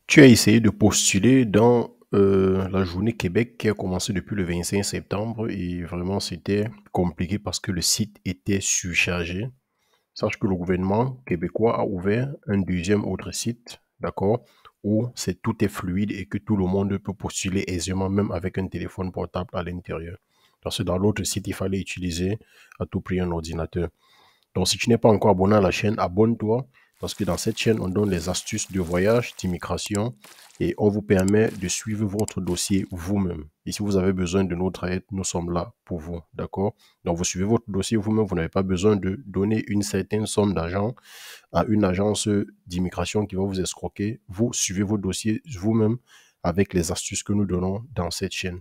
Tu as essayé de postuler dans la journée Québec qui a commencé depuis le 25 septembre et vraiment c'était compliqué parce que le site était surchargé. Sache que le gouvernement québécois a ouvert un deuxième autre site, d'accord, où tout est fluide et que tout le monde peut postuler aisément, même avec un téléphone portable à l'intérieur. Parce que dans l'autre site, il fallait utiliser à tout prix un ordinateur. Donc, si tu n'es pas encore abonné à la chaîne, abonne-toi parce que dans cette chaîne, on donne les astuces de voyage, d'immigration et on vous permet de suivre votre dossier vous-même. Et si vous avez besoin de notre aide, nous sommes là pour vous, d'accord? Donc, vous suivez votre dossier vous-même, vous n'avez pas besoin de donner une certaine somme d'argent à une agence d'immigration qui va vous escroquer. Vous suivez votre dossier vous-même avec les astuces que nous donnons dans cette chaîne.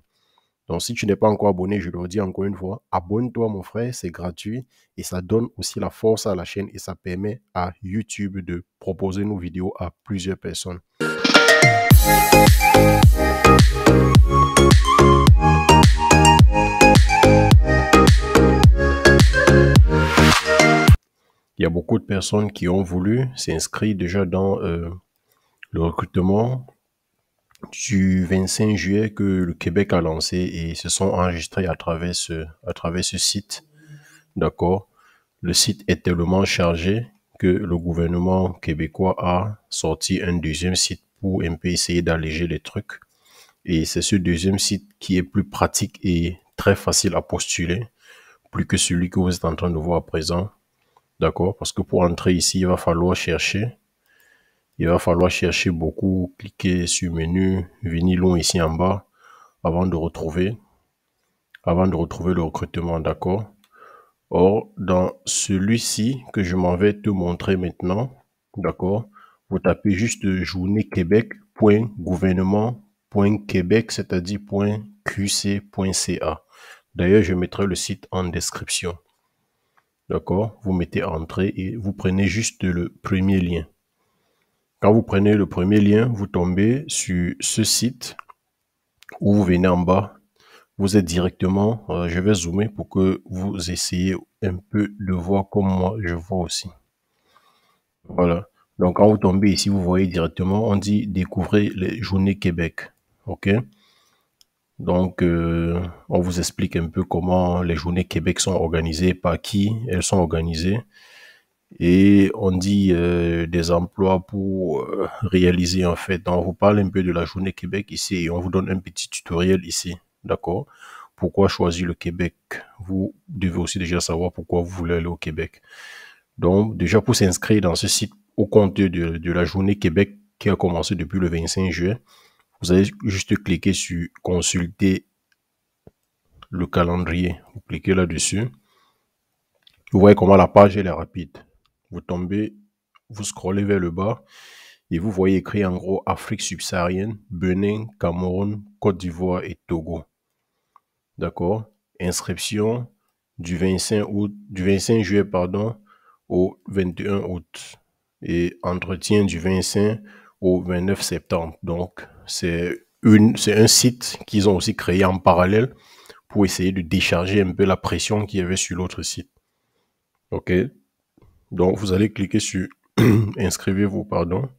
Donc, si tu n'es pas encore abonné, je le redis encore une fois, abonne-toi, mon frère, c'est gratuit et ça donne aussi la force à la chaîne et ça permet à YouTube de proposer nos vidéos à plusieurs personnes. Il y a beaucoup de personnes qui ont voulu s'inscrire déjà dans le recrutement du 25 juillet que le Québec a lancé et se sont enregistrés à travers ce site. D'accord? Le site est tellement chargé que le gouvernement québécois a sorti un deuxième site pour un peu essayer d'alléger les trucs. Et c'est ce deuxième site qui est plus pratique et très facile à postuler, plus que celui que vous êtes en train de voir à présent. D'accord? Parce que pour entrer ici, il va falloir chercher. Il va falloir chercher beaucoup, cliquer sur menu, venir long ici en bas avant de retrouver le recrutement. D'accord? Or, dans celui-ci que je m'en vais te montrer maintenant, d'accord, vous tapez juste journéequebec.gouvernement.québec, c'est-à-dire .qc.ca. D'ailleurs, je mettrai le site en description. D'accord, vous mettez entrée et vous prenez juste le premier lien. Quand vous prenez le premier lien, vous tombez sur ce site où vous venez en bas. Vous êtes directement, je vais zoomer pour que vous essayez un peu de voir comme moi je vois aussi. Voilà. Donc quand vous tombez ici, vous voyez directement, on dit découvrez les journées Québec. OK? Donc on vous explique un peu comment les journées Québec sont organisées, par qui elles sont organisées. Et on dit des emplois pour réaliser en fait. Donc on vous parle un peu de la journée Québec ici et on vous donne un petit tutoriel ici. D'accord? Pourquoi choisir le Québec? Vous devez aussi déjà savoir pourquoi vous voulez aller au Québec. Donc, déjà pour s'inscrire dans ce site au compte de la journée Québec qui a commencé depuis le 25 juillet, vous allez juste cliquer sur consulter le calendrier. Vous cliquez là-dessus. Vous voyez comment la page elle est rapide. Vous tombez, vous scrollez vers le bas et vous voyez écrit en gros Afrique subsaharienne, Bénin, Cameroun, Côte d'Ivoire et Togo. D'accord? Inscription du 25 juillet, pardon, au 21 août. Et entretien du 25 au 29 septembre. Donc, c'est un site qu'ils ont aussi créé en parallèle pour essayer de décharger un peu la pression qu'il y avait sur l'autre site. OK? Donc, vous allez cliquer sur inscrivez-vous, pardon.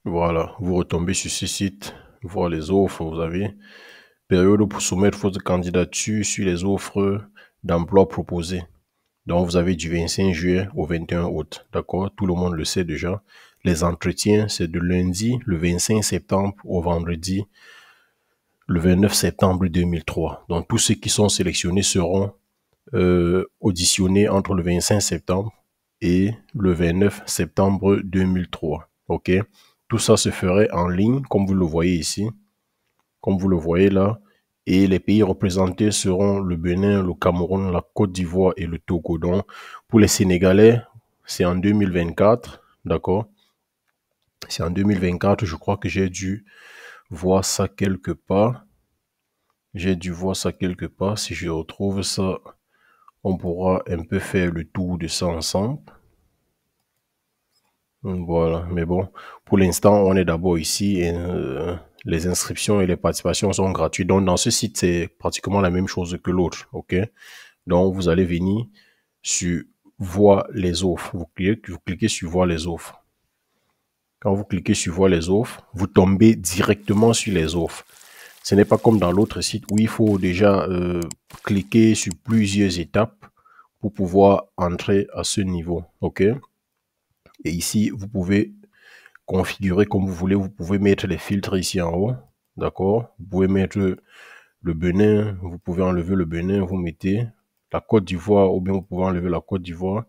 Voilà, vous retombez sur ce site, voir les offres, vous avez période pour soumettre votre candidature sur les offres d'emploi proposées. Donc, vous avez du 25 juillet au 21 août. D'accord? Tout le monde le sait déjà. Les entretiens, c'est de lundi, le 25 septembre au vendredi, le 29 septembre 2003. Donc, tous ceux qui sont sélectionnés seront auditionnés entre le 25 septembre et le 29 septembre 2003. OK? Tout ça se ferait en ligne, comme vous le voyez ici. Comme vous le voyez là. Et les pays représentés seront le Bénin, le Cameroun, la Côte d'Ivoire et le Togo. Donc, pour les Sénégalais, c'est en 2024, d'accord? C'est en 2024, je crois que j'ai dû voir ça quelque part. J'ai dû voir ça quelque part. Si je retrouve ça, on pourra un peu faire le tour de ça ensemble. Voilà, mais bon, pour l'instant, on est d'abord ici et les inscriptions et les participations sont gratuites. Donc, dans ce site, c'est pratiquement la même chose que l'autre, ok? Donc, vous allez venir sur voir les offres. Vous cliquez sur voir les offres. Quand vous cliquez sur voir les offres, vous tombez directement sur les offres. Ce n'est pas comme dans l'autre site où il faut déjà cliquer sur plusieurs étapes pour pouvoir entrer à ce niveau. OK? Et ici, vous pouvez configurer comme vous voulez. Vous pouvez mettre les filtres ici en haut. D'accord? Vous pouvez mettre le Bénin. Vous pouvez enlever le Bénin. Vous mettez la Côte d'Ivoire ou bien vous pouvez enlever la Côte d'Ivoire.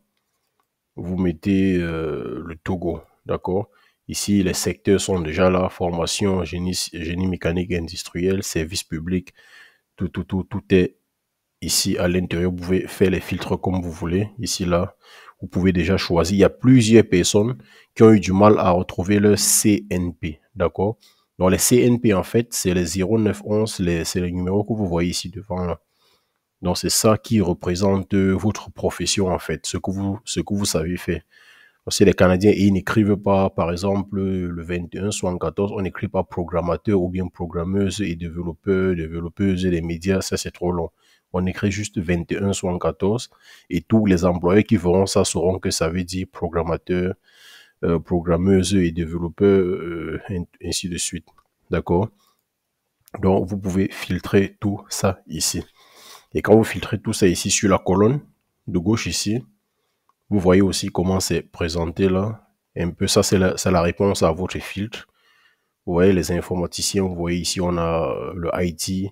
Vous mettez le Togo. D'accord? Ici, les secteurs sont déjà là. Formation, génie mécanique et industriel, service public. Tout est ici à l'intérieur. Vous pouvez faire les filtres comme vous voulez. Ici, là, vous pouvez déjà choisir. Il y a plusieurs personnes qui ont eu du mal à retrouver leur CNP. D'accord? Donc, les CNP, en fait, c'est les 0911, c'est les numéros que vous voyez ici devant là. Donc, c'est ça qui représente votre profession, en fait, ce que vous savez faire. Parce que les Canadiens, ils n'écrivent pas, par exemple, le 2174, on n'écrit pas programmateur ou bien programmeuse et développeur, développeuse des médias, ça c'est trop long. On écrit juste 2174 et tous les employés qui verront ça sauront que ça veut dire programmateur, programmeuse et développeur, ainsi de suite. D'accord? Donc, vous pouvez filtrer tout ça ici. Et quand vous filtrez tout ça ici sur la colonne de gauche ici, vous voyez aussi comment c'est présenté là. Un peu, ça, c'est la réponse à votre filtre. Vous voyez les informaticiens, vous voyez ici, on a le IT,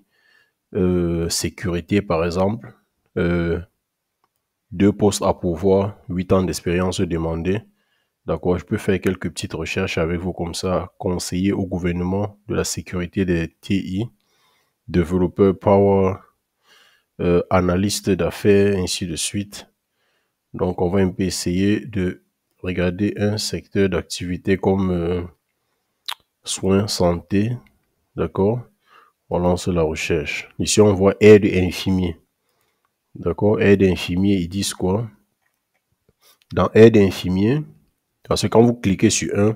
sécurité par exemple. 2 postes à pourvoir, 8 ans d'expérience demandée. D'accord, je peux faire quelques petites recherches avec vous comme ça. Conseiller au gouvernement de la sécurité des TI, développeur Power, analyste d'affaires, ainsi de suite. Donc, on va un peu essayer de regarder un secteur d'activité comme soins, santé. D'accord? On lance la recherche. Ici, on voit aide infirmier. D'accord? Aide infirmier, ils disent quoi? Dans aide infirmier, parce que quand vous cliquez sur un,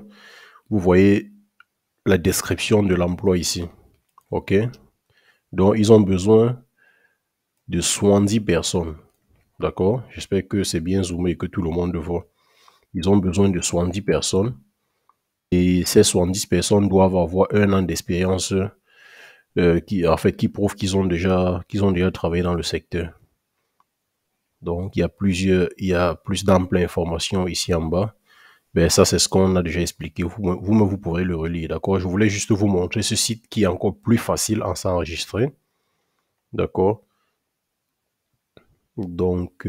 vous voyez la description de l'emploi ici. OK? Donc, ils ont besoin de 70 personnes. D'accord? J'espère que c'est bien zoomé et que tout le monde le voit. Ils ont besoin de 70 personnes. Et ces 70 personnes doivent avoir 1 an d'expérience qui prouvent qu'ils ont déjà travaillé dans le secteur. Donc, il y a plus d'amples informations ici en bas. Ben, ça, c'est ce qu'on a déjà expliqué. Vous pourrez le relire, d'accord? Je voulais juste vous montrer ce site qui est encore plus facile à s'enregistrer, d'accord? Donc,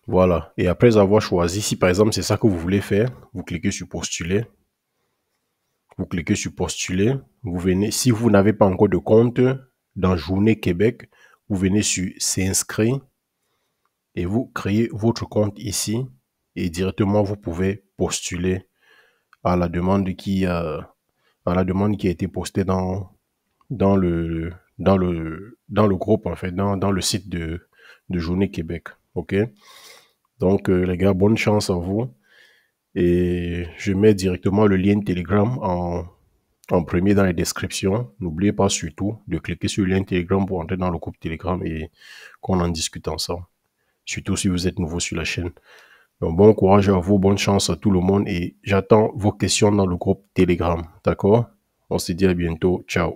voilà. Et après avoir choisi, si par exemple c'est ça que vous voulez faire, vous cliquez sur postuler. Vous cliquez sur postuler. Vous venez, si vous n'avez pas encore de compte dans Journée Québec, vous venez sur s'inscrire et vous créez votre compte ici et directement vous pouvez postuler à la demande à la demande qui a été postée dans le groupe, en fait, dans le site de Journée Québec. OK? Donc, les gars, bonne chance à vous. Et je mets directement le lien Telegram en premier dans les descriptions. N'oubliez pas surtout de cliquer sur le lien Telegram pour entrer dans le groupe Telegram et qu'on en discute ensemble. Surtout si vous êtes nouveau sur la chaîne. Donc, bon courage à vous, bonne chance à tout le monde et j'attends vos questions dans le groupe Telegram. D'accord? On se dit à bientôt. Ciao.